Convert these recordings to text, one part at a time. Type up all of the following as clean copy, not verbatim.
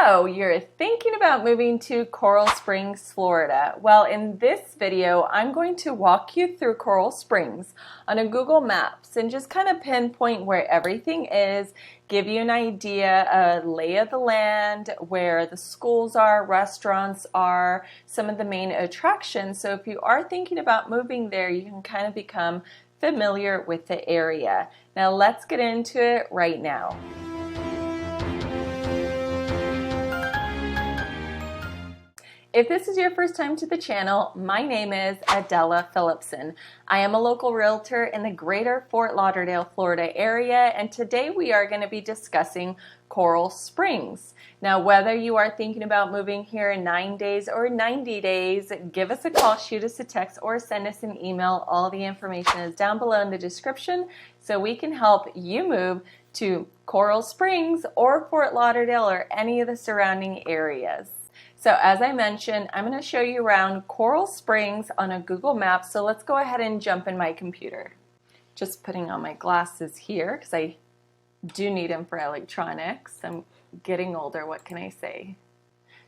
So you're thinking about moving to Coral Springs, Florida. Well, in this video, I'm going to walk you through Coral Springs on a Google Maps and just kind of pinpoint where everything is, give you an idea, a lay of the land, where the schools are, restaurants are, some of the main attractions. So if you are thinking about moving there, you can kind of become familiar with the area. Now let's get into it right now. If this is your first time to the channel, my name is Adela Philipson. I am a local realtor in the greater Fort Lauderdale, Florida area, and today we are going to be discussing Coral Springs. Now, whether you are thinking about moving here in 9 days or 90 days, give us a call, shoot us a text, or send us an email. All the information is down below in the description so we can help you move to Coral Springs or Fort Lauderdale or any of the surrounding areas. So as I mentioned, I'm going to show you around Coral Springs on a Google Maps. So let's go ahead and jump in my computer. Just putting on my glasses here because I do need them for electronics. I'm getting older, what can I say?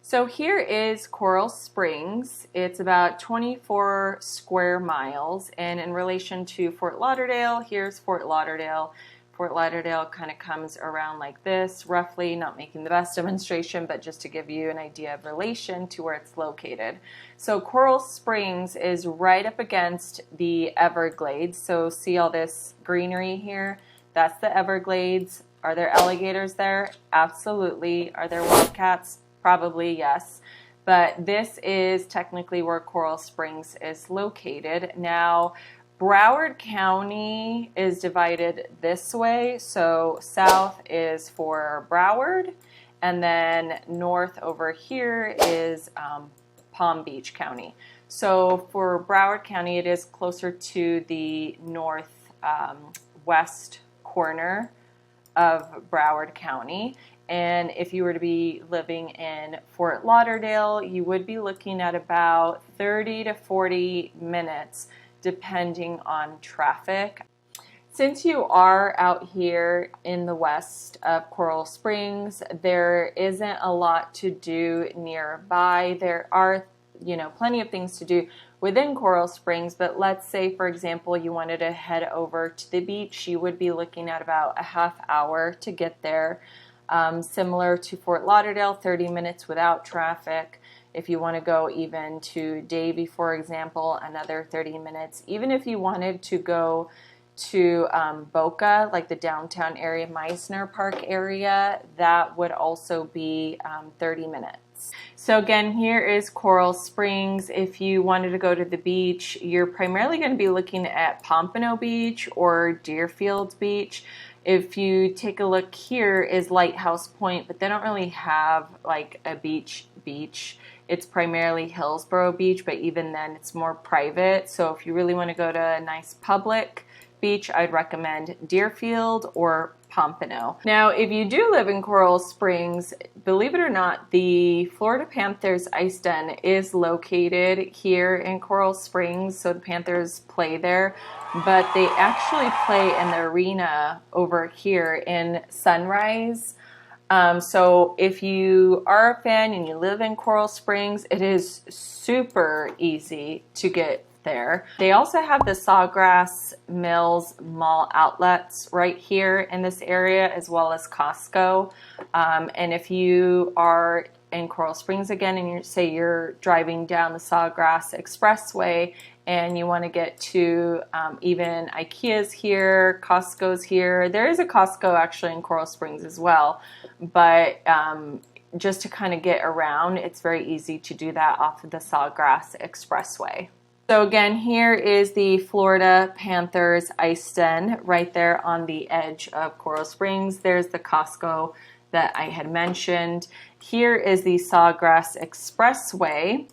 So here is Coral Springs. It's about 24 square miles, and in relation to Fort Lauderdale, here's Fort Lauderdale. Fort Lauderdale kind of comes around like this, roughly, not making the best demonstration, but just to give you an idea of relation to where it's located. So Coral Springs is right up against the Everglades. So see all this greenery here? That's the Everglades. Are there alligators there? Absolutely. Are there wildcats? Probably, yes. But this is technically where Coral Springs is located. Now, Broward County is divided this way, so south is for Broward, and then north over here is Palm Beach County. So for Broward County, it is closer to the north west corner of Broward County. And if you were to be living in Fort Lauderdale, you would be looking at about 30 to 40 minutes depending on traffic. Since you are out here in the west of Coral Springs, there isn't a lot to do nearby. There are, plenty of things to do within Coral Springs, but let's say, for example, you wanted to head over to the beach, you would be looking at about a half hour to get there. Similar to Fort Lauderdale, 30 minutes without traffic. If you want to go even to Davie, for example, another 30 minutes. Even if you wanted to go to Boca, like the downtown area, Meisner Park area, that would also be 30 minutes. So again, here is Coral Springs. If you wanted to go to the beach, you're primarily going to be looking at Pompano Beach or Deerfield Beach. If you take a look, here is Lighthouse Point, but they don't really have like a beach. It's primarily Hillsborough Beach, but even then it's more private. So if you really want to go to a nice public beach, I'd recommend Deerfield or Pompano. Now, if you do live in Coral Springs, believe it or not, the Florida Panthers ice den is located here in Coral Springs. So the Panthers play there, but they actually play in the arena over here in Sunrise. So if you are a fan and you live in Coral Springs, it is super easy to get there. They also have the Sawgrass Mills Mall outlets right here in this area, as well as Costco. And if you are in Coral Springs again and you're driving down the Sawgrass Expressway and you want to get to even IKEA's here, Costco's here. There is a Costco actually in Coral Springs as well, but just to kind of get around, it's very easy to do that off of the Sawgrass Expressway. So again, here is the Florida Panthers ice den right there on the edge of Coral Springs. There's the Costco that I had mentioned. Here is the Sawgrass Expressway.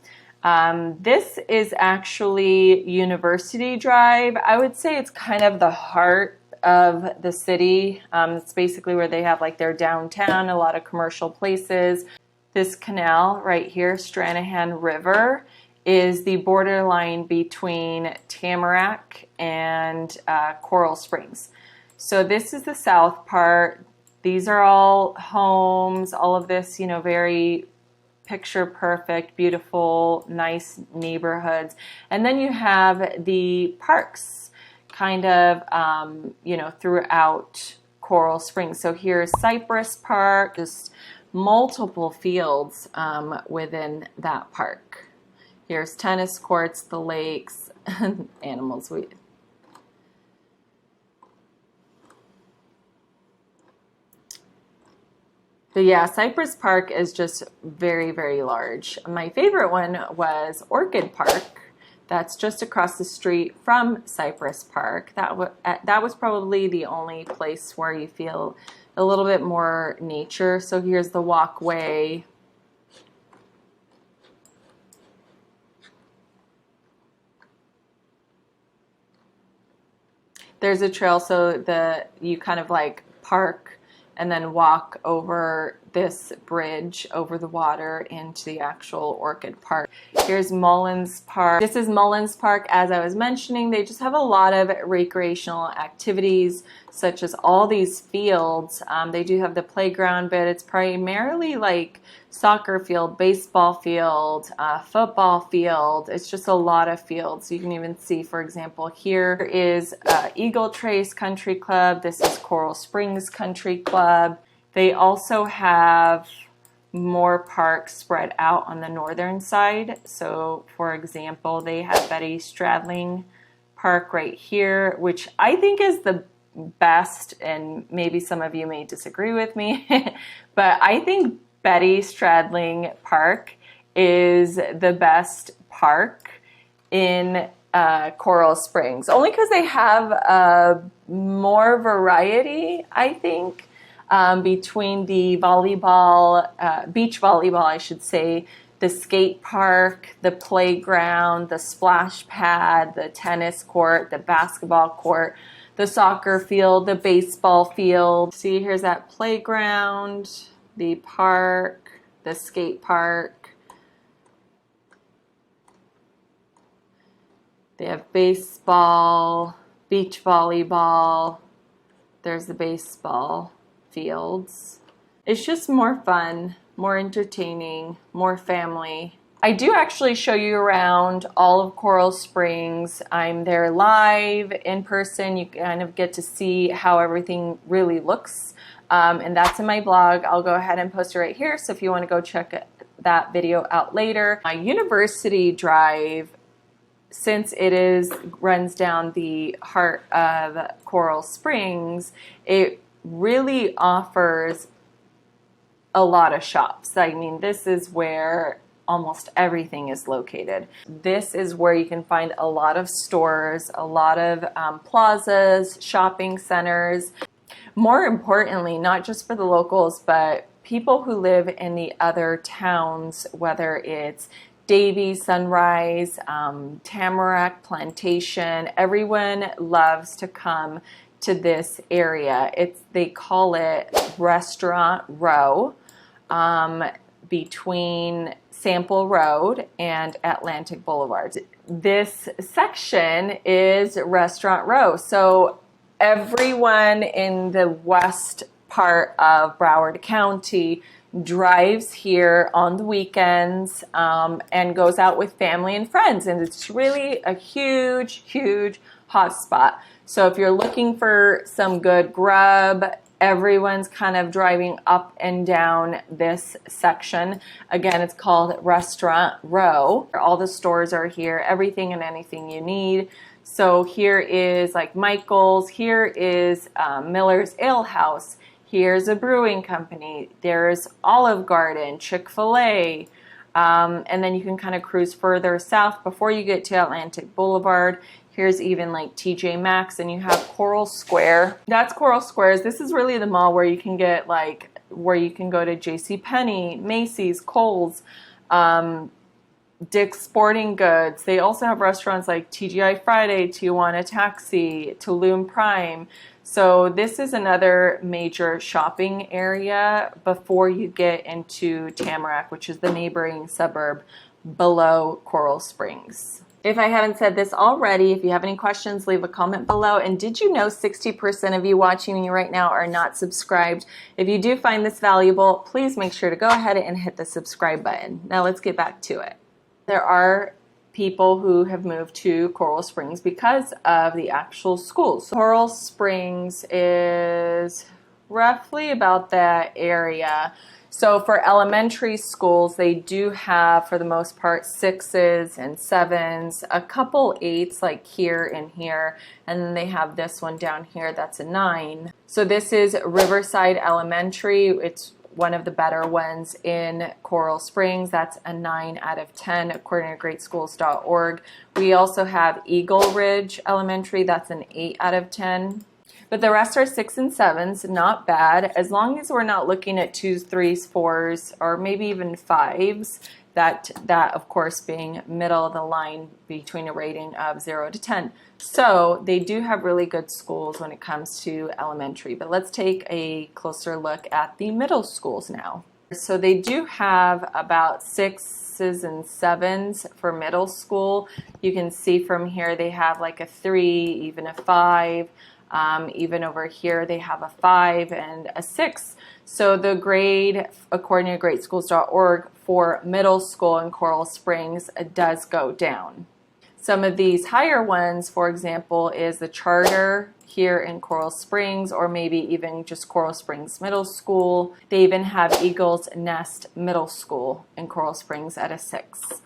This is actually University Drive. I would say it's kind of the heart of the city. It's basically where they have like their downtown, a lot of commercial places. This canal right here, Stranahan River, is the borderline between Tamarack and Coral Springs. So this is the south part. These are all homes, all of this, you know, very picture perfect, beautiful, nice neighborhoods. And then you have the parks kind of, you know, throughout Coral Springs. So here's Cypress Park, just multiple fields within that park. Here's tennis courts, the lakes, animals. But yeah, Cypress Park is just very, very large. My favorite one was Orchid Park. That's just across the street from Cypress Park. That was probably the only place where you feel a little bit more nature. So here's the walkway. There's a trail, so you kind of like park and then walk over this bridge over the water into the actual Orchid Park. Here's Mullins Park. This is Mullins Park. As I was mentioning, they just have a lot of recreational activities, such as all these fields. They do have the playground, but it's primarily like soccer field, baseball field, football field. It's just a lot of fields. You can even see, for example, here is Eagle Trace Country Club. This is Coral Springs Country Club. They also have more parks spread out on the northern side. So, for example, they have Betty Stradling Park right here, which I think is the best, and maybe some of you may disagree with me, but I think Betty Stradling Park is the best park in Coral Springs, only because they have more variety, I think. Between the volleyball, beach volleyball, I should say, the skate park, the playground, the splash pad, the tennis court, the basketball court, the soccer field, the baseball field. See, here's that playground, the park, the skate park. They have baseball, beach volleyball. There's the baseball fields. It's just more fun, more entertaining, more family. I do actually show you around all of Coral Springs. I'm there live in person. You kind of get to see how everything really looks. And that's in my blog. I'll go ahead and post it right here. So if you want to go check that video out later. My University Drive, since it runs down the heart of Coral Springs, it really offers a lot of shops. I mean, this is where almost everything is located. This is where you can find a lot of stores, a lot of plazas, shopping centers. More importantly, not just for the locals, but people who live in the other towns, whether it's Davie, Sunrise, Tamarack, Plantation, everyone loves to come to this area. They call it Restaurant Row, between Sample Road and Atlantic Boulevard. This section is Restaurant Row. So everyone in the west part of Broward County drives here on the weekends and goes out with family and friends. And it's really a huge, huge hot spot. So if you're looking for some good grub, everyone's kind of driving up and down this section. Again, it's called Restaurant Row. All the stores are here, everything and anything you need. So here is like Michael's, here is Miller's Ale House, here's a brewing company, there's Olive Garden, Chick-fil-A, and then you can kind of cruise further south before you get to Atlantic Boulevard. Here's even like TJ Maxx, and you have Coral Square. That's Coral Squares. This is really the mall where you can get where you can go to JCPenney, Macy's, Kohl's, Dick's Sporting Goods. They also have restaurants like TGI Friday, Tijuana Taxi, Tulum Prime. So this is another major shopping area before you get into Tamarack, which is the neighboring suburb below Coral Springs. If I haven't said this already, if you have any questions, leave a comment below. And did you know 60% of you watching me right now are not subscribed? If you do find this valuable, please make sure to go ahead and hit the subscribe button. Now let's get back to it. There are people who have moved to Coral Springs because of the actual schools. Coral Springs is roughly about that area. So for elementary schools, they do have, for the most part, 6s and 7s, a couple 8s like here and here, and then they have this one down here that's a 9. So this is Riverside Elementary. It's one of the better ones in Coral Springs. That's a 9 out of 10 according to greatschools.org. We also have Eagle Ridge Elementary. That's an 8 out of 10. But the rest are 6s and 7s, not bad, as long as we're not looking at 2s, 3s, 4s, or maybe even 5s, that of course being middle of the line between a rating of 0 to 10. So they do have really good schools when it comes to elementary, but let's take a closer look at the middle schools now. So they do have about 6s and 7s for middle school. You can see from here they have like a 3, even a 5. Even over here they have a 5 and a 6. So the grade, according to greatschools.org, for middle school in Coral Springs does go down. Some of these higher ones, for example, is the charter here in Coral Springs, or maybe even just Coral Springs Middle School. They even have Eagles Nest Middle School in Coral Springs at a 6.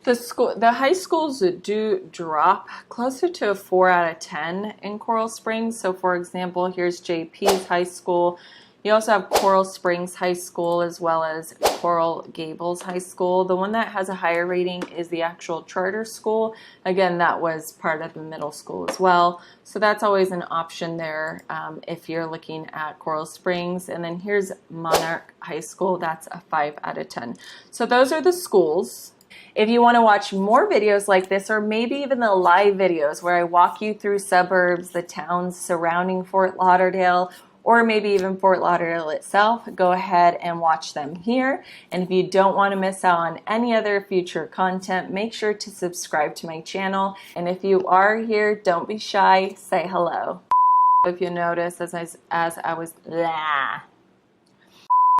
The high schools do drop closer to a 4 out of 10 in Coral Springs. So for example, here's JP's high school. You also have Coral Springs High School as well as Coral Gables High School. The one that has a higher rating is the actual charter school. Again, that was part of the middle school as well. So that's always an option there if you're looking at Coral Springs. And then here's Monarch High School. That's a 5 out of 10. So those are the schools. If you want to watch more videos like this, or maybe even the live videos where I walk you through suburbs, the towns surrounding Fort Lauderdale, or maybe even Fort Lauderdale itself, go ahead and watch them here. And if you don't want to miss out on any other future content, make sure to subscribe to my channel. And if you are here, don't be shy, say hello. If you notice, as I was